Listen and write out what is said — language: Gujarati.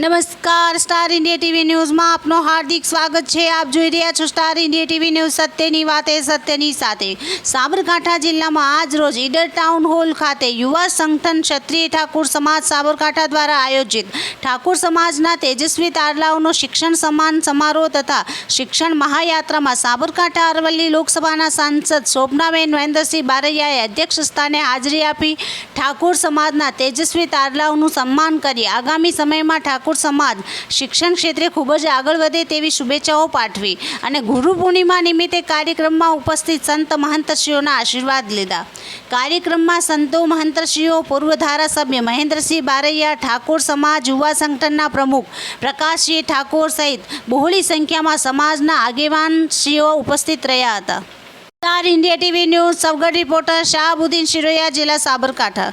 નમસ્કાર, સ્ટાર ઇન્ડિયા ટીવી ન્યૂઝમાં આપનું હાર્દિક સ્વાગત છે। આપ જોઈ રહ્યા છો સ્ટાર ઇન્ડિયા ટીવી ન્યૂઝ, સત્યની વાતે સત્યની સાથે। સાબરકાંઠા જિલ્લામાં આજ રોજ ઈડર ટાઉન હોલ ખાતે યુવા સંગઠન ક્ષત્રિય ઠાકુર સમાજ સાબરકાંઠા દ્વારા આયોજિત ઠાકુર સમાજના તેજસ્વી તારલાઓનો શિક્ષણ સન્માન સમારોહ તથા શિક્ષણ મહાયાત્રામાં સાબરકાંઠા અરવલ્લી લોકસભાના સાંસદ શોભનાબેન મહેન્દ્રસિંહ બારૈયાએ અધ્યક્ષ સ્થાને હાજરી આપી ઠાકુર સમાજના તેજસ્વી તારલાઓનું સન્માન કરી આગામી સમયમાં ઠાકુર સમાજ શિક્ષણ ક્ષેત્રે ખૂબ જ આગળ વધે તેવી શુભેચ્છાઓ પાઠવી અને ગુરુ પૂર્ણિમા નિમિત્તે કાર્યક્રમમાં ઉપસ્થિત સંત મહંતશ્રીઓના આશીર્વાદ લીધા। કાર્યક્રમમાં સંતો મહંતશ્રીઓ, પૂર્વ ધારાસભ્ય મહેન્દ્રસિંહ બારૈયા, ઠાકોર સમાજ યુવા સંગઠનના પ્રમુખ પ્રકાશજી ઠાકોર સહિત બહોળી સંખ્યામાં સમાજના આગેવાનશ્રીઓ ઉપસ્થિત રહ્યા હતા। Star India TV News Savgadh reporter Shahabuddin Shiroya, જિલ્લા સાબરકાંઠા।